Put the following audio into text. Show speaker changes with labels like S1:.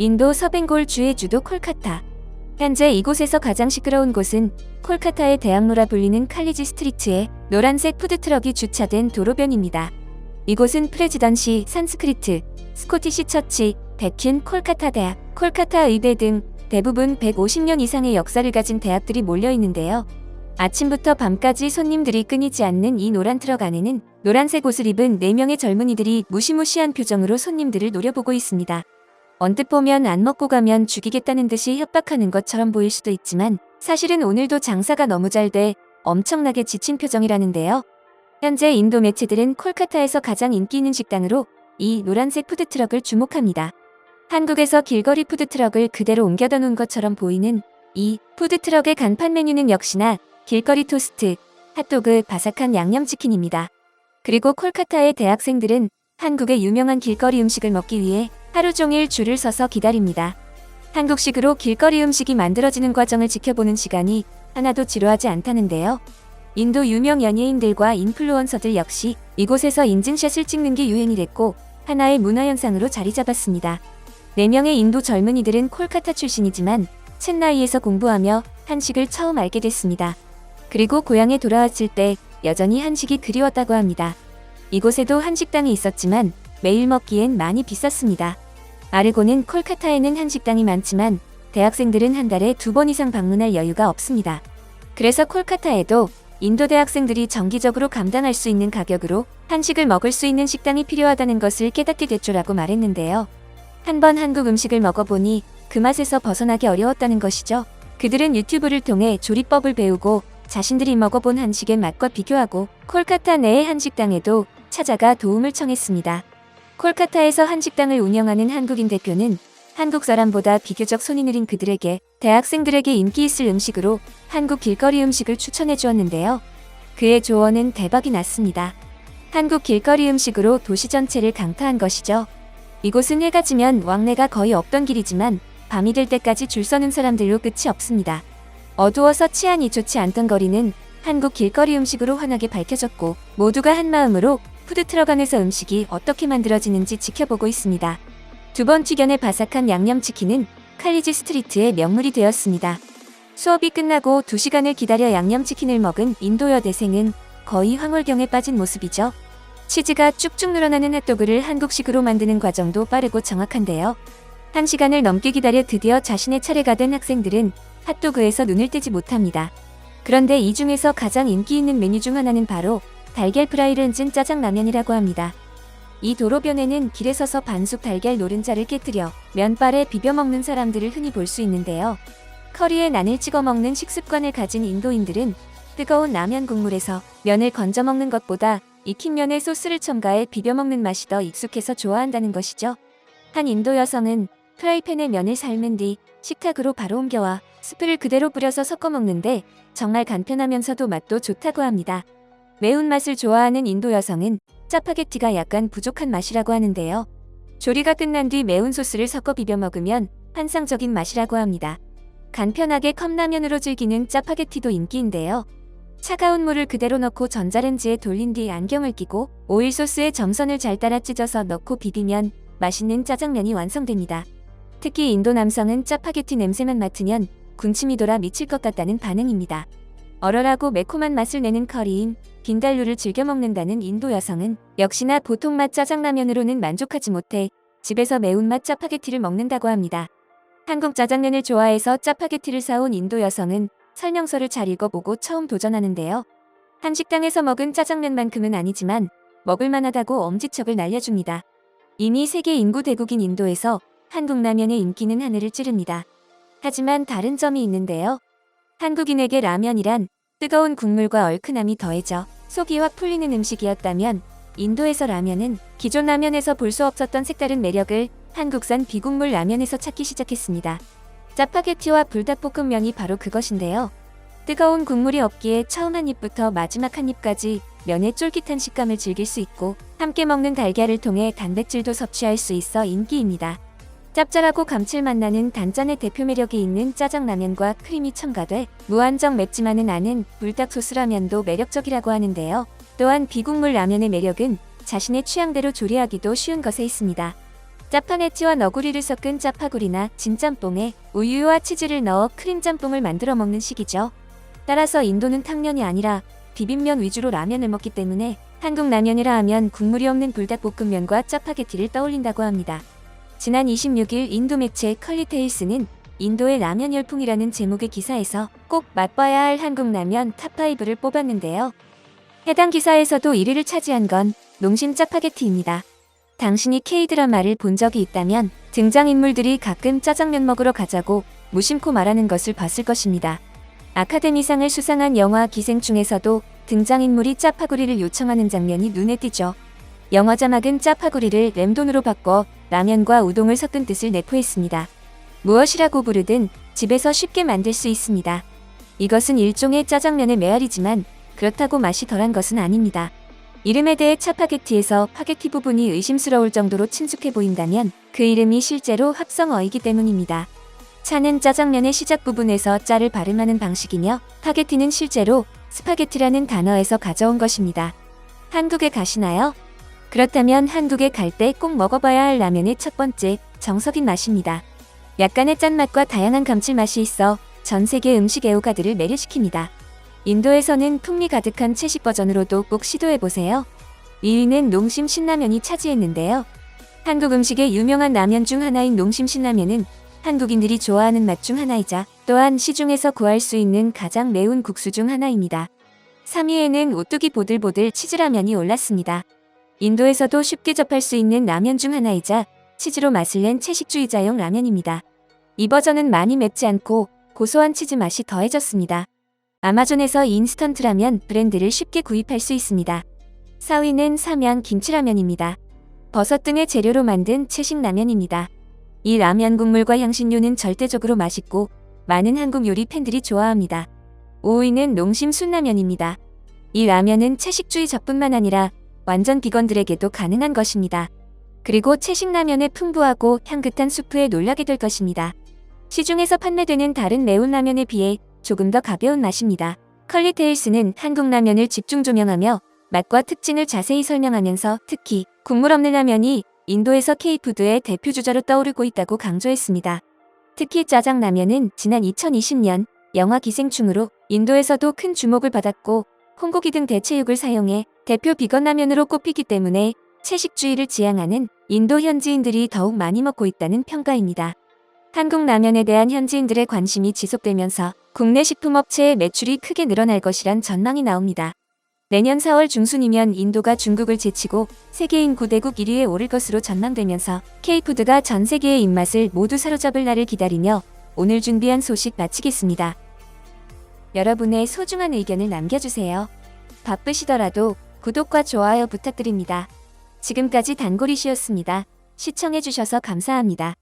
S1: 인도 서ben골 주의 주도 콜카타. 현재 이곳에서 가장 시끄러운 곳은 콜카타의 대학로라 불리는 칼리지 스트리트에 노란색 푸드트럭이 주차된 도로변입니다. 이곳은 프레지던시, 산스크리트, 스코티시 처치, 백튠, 콜카타 대학, 콜카타 의대 등 대부분 150년 이상의 역사를 가진 대학들이 몰려 있는데요. 아침부터 밤까지 손님들이 끊이지 않는 이 노란 트럭 안에는 노란색 옷을 입은 4명의 젊은이들이 무시무시한 표정으로 손님들을 노려보고 있습니다. 언뜻 보면 안 먹고 가면 죽이겠다는 듯이 협박하는 것처럼 보일 수도 있지만 사실은 오늘도 장사가 너무 잘 돼 엄청나게 지친 표정이라는데요. 현재 인도 매체들은 콜카타에서 가장 인기 있는 식당으로 이 노란색 푸드트럭을 주목합니다. 한국에서 길거리 푸드트럭을 그대로 옮겨다 놓은 것처럼 보이는 이 푸드트럭의 간판 메뉴는 역시나 길거리 토스트, 핫도그, 바삭한 양념치킨입니다. 그리고 콜카타의 대학생들은 한국의 유명한 길거리 음식을 먹기 위해 하루 종일 줄을 서서 기다립니다. 한국식으로 길거리 음식이 만들어지는 과정을 지켜보는 시간이 하나도 지루하지 않다는데요. 인도 유명 연예인들과 인플루언서들 역시 이곳에서 인증샷을 찍는 게 유행이 됐고 하나의 문화현상으로 자리 잡았습니다. 4명의 인도 젊은이들은 콜카타 출신이지만 챈나이에서 공부하며 한식을 처음 알게 됐습니다. 그리고 고향에 돌아왔을 때 여전히 한식이 그리웠다고 합니다. 이곳에도 한식당이 있었지만 매일 먹기엔 많이 비쌌습니다. 아르고는 콜카타에는 한식당이 많지만 대학생들은 한 달에 2번 이상 방문할 여유가 없습니다. 그래서 콜카타에도 인도 대학생들이 정기적으로 감당할 수 있는 가격으로 한식을 먹을 수 있는 식당이 필요하다는 것을 깨닫게 됐죠라고 말했는데요. 한번 한국 음식을 먹어보니 그 맛에서 벗어나기 어려웠다는 것이죠. 그들은 유튜브를 통해 조리법을 배우고 자신들이 먹어본 한식의 맛과 비교하고 콜카타 내의 한식당에도 찾아가 도움을 청했습니다. 콜카타에서 한식당을 운영하는 한국인 대표는 한국 사람보다 비교적 손이 느린 그들에게 대학생들에게 인기 있을 음식으로 한국 길거리 음식을 추천해 주었는데요. 그의 조언은 대박이 났습니다. 한국 길거리 음식으로 도시 전체를 강타한 것이죠. 이곳은 해가 지면 왕래가 거의 없던 길이지만 밤이 될 때까지 줄 서는 사람들로 끝이 없습니다. 어두워서 치안이 좋지 않던 거리는 한국 길거리 음식으로 환하게 밝혀졌고 모두가 한마음으로 푸드트럭 안에서 음식이 어떻게 만들어지는지 지켜보고 있습니다. 2번 튀겨내 바삭한 양념치킨은 칼리지 스트리트의 명물이 되었습니다. 수업이 끝나고 2시간을 기다려 양념치킨을 먹은 인도 여대생은 거의 황홀경에 빠진 모습이죠. 치즈가 쭉쭉 늘어나는 핫도그를 한국식으로 만드는 과정도 빠르고 정확한데요. 1시간을 넘게 기다려 드디어 자신의 차례가 된 학생들은 핫도그에서 눈을 떼지 못합니다. 그런데 이 중에서 가장 인기 있는 메뉴 중 하나는 바로 달걀 프라이를 얹은 짜장라면이라고 합니다. 이 도로변에는 길에 서서 반숙 달걀 노른자를 깨뜨려 면발에 비벼 먹는 사람들을 흔히 볼 수 있는데요. 커리에 난을 찍어 먹는 식습관을 가진 인도인들은 뜨거운 라면 국물에서 면을 건져 먹는 것보다 익힌 면에 소스를 첨가해 비벼 먹는 맛이 더 익숙해서 좋아한다는 것이죠. 한 인도 여성은 프라이팬에 면을 삶은 뒤 식탁으로 바로 옮겨와 스프를 그대로 뿌려서 섞어 먹는데 정말 간편하면서도 맛도 좋다고 합니다. 매운맛을 좋아하는 인도 여성은 짜파게티가 약간 부족한 맛이라고 하는데요. 조리가 끝난 뒤 매운 소스를 섞어 비벼 먹으면 환상적인 맛이라고 합니다. 간편하게 컵라면으로 즐기는 짜파게티도 인기인데요. 차가운 물을 그대로 넣고 전자레인지에 돌린 뒤 안경을 끼고 오일 소스에 점선을 잘 따라 찢어서 넣고 비비면 맛있는 짜장면이 완성됩니다. 특히 인도 남성은 짜파게티 냄새만 맡으면 군침이 돌아 미칠 것 같다는 반응입니다. 얼얼하고 매콤한 맛을 내는 커리인 빈달루를 즐겨 먹는다는 인도 여성은 역시나 보통 맛 짜장라면으로는 만족하지 못해 집에서 매운맛 짜파게티를 먹는다고 합니다. 한국 짜장면을 좋아해서 짜파게티를 사온 인도 여성은 설명서를 잘 읽어보고 처음 도전하는데요. 한식당에서 먹은 짜장면만큼은 아니지만 먹을만하다고 엄지척을 날려줍니다. 이미 세계 인구 대국인 인도에서 한국 라면의 인기는 하늘을 찌릅니다. 하지만 다른 점이 있는데요. 한국인에게 라면이란 뜨거운 국물과 얼큰함이 더해져 속이 확 풀리는 음식이었다면 인도에서 라면은 기존 라면에서 볼 수 없었던 색다른 매력을 한국산 비국물 라면에서 찾기 시작했습니다. 짜파게티와 불닭볶음면이 바로 그것인데요. 뜨거운 국물이 없기에 처음 한 입부터 마지막 한 입까지 면의 쫄깃한 식감을 즐길 수 있고 함께 먹는 달걀을 통해 단백질도 섭취할 수 있어 인기입니다. 짭짤하고 감칠맛 나는 단짠의 대표 매력이 있는 짜장라면과 크림이 첨가돼 무한정 맵지만은 않은 불닭소스라면도 매력적이라고 하는데요. 또한 비국물 라면의 매력은 자신의 취향대로 조리하기도 쉬운 것에 있습니다. 짜파게티와 너구리를 섞은 짜파구리나 진짬뽕에 우유와 치즈를 넣어 크림 짬뽕을 만들어 먹는 식이죠. 따라서 인도는 탕면이 아니라 비빔면 위주로 라면을 먹기 때문에 한국 라면이라 하면 국물이 없는 불닭볶음면과 짜파게티를 떠올린다고 합니다. 지난 26일 인도 매체 컬리테일스는 인도의 라면 열풍이라는 제목의 기사에서 꼭 맛봐야 할 한국 라면 탑5를 뽑았는데요. 해당 기사에서도 1위를 차지한 건 농심 짜파게티입니다. 당신이 K-드라마를 본 적이 있다면 등장인물들이 가끔 짜장면 먹으러 가자고 무심코 말하는 것을 봤을 것입니다. 아카데미상을 수상한 영화 기생충에서도 등장인물이 짜파구리를 요청하는 장면이 눈에 띄죠. 영화 자막은 짜파구리를 램돈으로 바꿔 라면과 우동을 섞은 뜻을 내포했습니다. 무엇이라고 부르든 집에서 쉽게 만들 수 있습니다. 이것은 일종의 짜장면의 메아리지만 그렇다고 맛이 덜한 것은 아닙니다. 이름에 대해 짜파게티에서 파게티 부분이 의심스러울 정도로 친숙해 보인다면 그 이름이 실제로 합성어이기 때문입니다. 차는 짜장면의 시작 부분에서 짜를 발음하는 방식이며 파게티는 실제로 스파게티라는 단어에서 가져온 것입니다. 한국에 가시나요? 그렇다면 한국에 갈 때 꼭 먹어봐야 할 라면의 첫 번째, 정석인 맛입니다. 약간의 짠맛과 다양한 감칠맛이 있어 전 세계 음식 애호가들을 매료시킵니다. 인도에서는 풍미 가득한 채식 버전으로도 꼭 시도해보세요. 2위는 농심 신라면이 차지했는데요. 한국 음식의 유명한 라면 중 하나인 농심 신라면은 한국인들이 좋아하는 맛 중 하나이자 또한 시중에서 구할 수 있는 가장 매운 국수 중 하나입니다. 3위에는 오뚜기 보들보들 치즈라면이 올랐습니다. 인도에서도 쉽게 접할 수 있는 라면 중 하나이자 치즈로 맛을 낸 채식주의자용 라면입니다. 이 버전은 많이 맵지 않고 고소한 치즈 맛이 더해졌습니다. 아마존에서 인스턴트 라면 브랜드를 쉽게 구입할 수 있습니다. 4위는 삼양 김치라면입니다. 버섯 등의 재료로 만든 채식 라면입니다. 이 라면 국물과 향신료는 절대적으로 맛있고 많은 한국 요리 팬들이 좋아합니다. 5위는 농심 순라면입니다. 이 라면은 채식주의 저뿐만 아니라 완전 비건들에게도 가능한 것입니다. 그리고 채식 라면의 풍부하고 향긋한 수프에 놀라게 될 것입니다. 시중에서 판매되는 다른 매운 라면에 비해 조금 더 가벼운 맛입니다. 컬리테일스는 한국 라면을 집중 조명하며 맛과 특징을 자세히 설명하면서 특히 국물 없는 라면이 인도에서 K푸드의 대표 주자로 떠오르고 있다고 강조했습니다. 특히 짜장라면은 지난 2020년 영화 기생충으로 인도에서도 큰 주목을 받았고 콩고기 등 대체육을 사용해 대표 비건 라면으로 꼽히기 때문에 채식주의를 지향하는 인도 현지인들이 더욱 많이 먹고 있다는 평가입니다. 한국 라면에 대한 현지인들의 관심이 지속되면서 국내 식품업체의 매출이 크게 늘어날 것이란 전망이 나옵니다. 내년 4월 중순이면 인도가 중국을 제치고 세계 인구 대국 1위에 오를 것으로 전망되면서 K푸드가 전 세계의 입맛을 모두 사로잡을 날을 기다리며 오늘 준비한 소식 마치겠습니다. 여러분의 소중한 의견을 남겨주세요. 바쁘시더라도 구독과 좋아요 부탁드립니다. 지금까지 단골이시였습니다. 시청해주셔서 감사합니다.